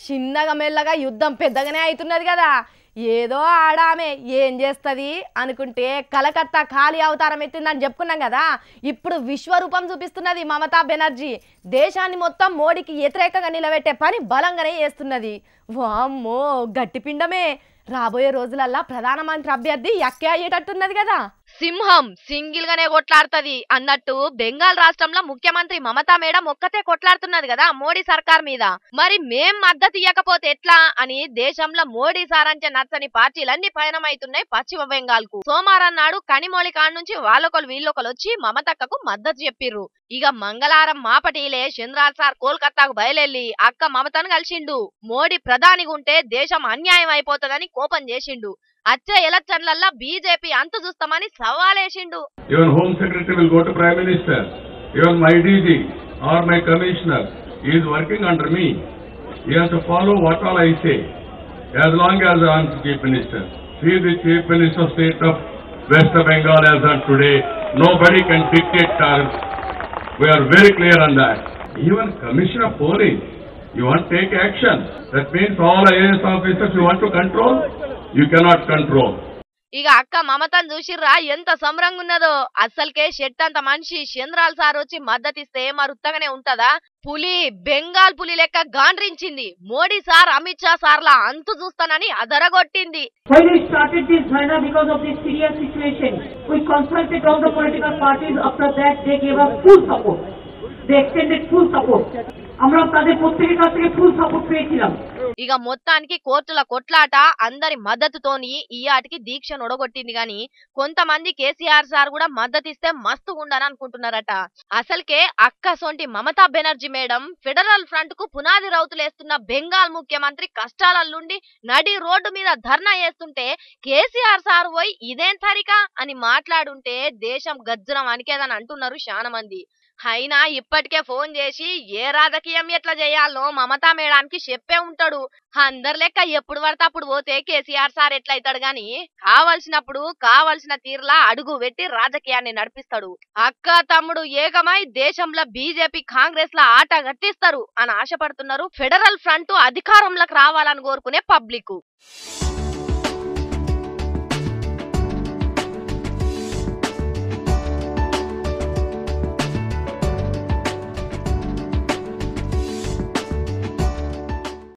చిన్నగా మెల్లగా యుద్ధం పెద్దగానే అవుతున్నది కదా ఏదో ఆడామే ఏం చేస్తుంది అనుకుంటే కలకత్తా ఖాళీ అవతారం ఎత్తిందని చెప్పుకున్నాం కదా ఇప్పుడు విశ్వరూపం చూపిస్తున్నది మమతా బెనర్జీ దేశాన్ని మొత్తం మోడీకి వ్యతిరేకంగా నిలబెట్టే పని బలంగానే చేస్తున్నది వామ్మో గట్టిపిండమే రాబోయే రోజులల్లా ప్రధానమంత్రి అభ్యర్థి ఎక్కే అయ్యేటట్టున్నది కదా సింహం సింగిల్ గానే కొట్లాడుతుంది అన్నట్టు బెంగాల్ రాష్ట్రంలో ముఖ్యమంత్రి మమతా మేడం ఒక్కతే కొట్లాడుతున్నది కదా మోడీ సర్కార్ మీద మరి మేం మద్దతు ఇవ్వకపోతే ఎట్లా అని దేశంలో మోడీ సారంచే నచ్చని పార్టీలన్నీ పయనమైతున్నాయి పశ్చిమ బెంగాల్ కు సోమవారం నాడు కనిమోళి కాడ నుంచి వాళ్ళొకరు వీళ్ళొకరు వచ్చి మమతక్కకు మద్దతు చెప్పిర్రు ఇక మంగళవారం మాపటిలే చంద్రాల్ సార్ కోల్కతాకు బయలుదేరి అక్క మమతను కలిసిండు మోడీ ప్రధానిగా ఉంటే దేశం అన్యాయం అయిపోతుందని కోపం చేసిండు వచ్చే ఎలక్షన్లల్లా బీజేపీ అంతు చూస్తామని సవాలేసిండు Even Home Secretary will go to Prime Minister. Even my DG or my Commissioner is working under me. He has to follow what all I say. As long as I am the Chief Minister. See the Chief Minister of State of West Bengal as on today. Nobody can dictate terms. We are very clear on that. Even Commissioner Polling, you want to take action. That means all IAS officers you want to control. You cannot control. ఇక అక్క మమతను చూసిర్రా ఎంత సంబరంగా ఉన్నదో అస్సలకే షెట్ అంత మనిషి చంద్రాల్ sir వచ్చి మద్దతిస్తే మరుత్తగానే ఉంటదా పులి బెంగాల్ పులి లెక్క గాండ్రించింది మోడీ సార్ అమిత్ షా సార్లా అంతు చూస్తానని అదరగొట్టింది When we started this dharna because of this serious situation, we consulted all the political parties. After that, they gave us full support. They extended full support. আমরা তাদের প্রত্যেকের কাছ থেকে ফুল সাপোর্ট পেয়েছিলাম ఇక మొత్తానికి కోర్టుల కొట్లాట అందరి మద్దతుతోని ఈ ఆటికి దీక్ష నొడగొట్టింది గాని కొంతమంది కేసీఆర్ సార్ కూడా మద్దతిస్తే మస్తు ఉండని అనుకుంటున్నారట అసలుకే అక్క సొంటి Mamata Banerjee madam federal front కు పునాది రౌతులేస్తున్న బెంగాల్ ముఖ్యమంత్రి కష్టాలల్లుండి నడి రోడ్డు మీద ధర్నా చేస్తుంటే కేసీఆర్ సార్ పోయి ఇదేం తరిక అని మాట్లాడుంటే దేశం గజ్జరం అనికేదని అంటున్నారు చాలా మంది అయినా ఇప్పటికే ఫోన్ చేసి ఏ రాజకీయం ఎట్లా చేయాలో మమతా మేడానికి చెప్పే ఉంటాడు అందరి లెక్క ఎప్పుడు పడితే అప్పుడు పోతే కేసీఆర్ సార్ ఎట్లయితాడు గాని కావలసినప్పుడు కావలసిన తీరులా అడుగు పెట్టి రాజకీయాన్ని నడిపిస్తాడు అక్క తమ్ముడు ఏకమై దేశంలో బీజేపీ కాంగ్రెస్ ల ఆట గట్టిస్తారు అని ఆశపడుతున్నారు ఫెడరల్ ఫ్రంట్ అధికారంలోకి రావాలని కోరుకునే పబ్లిక్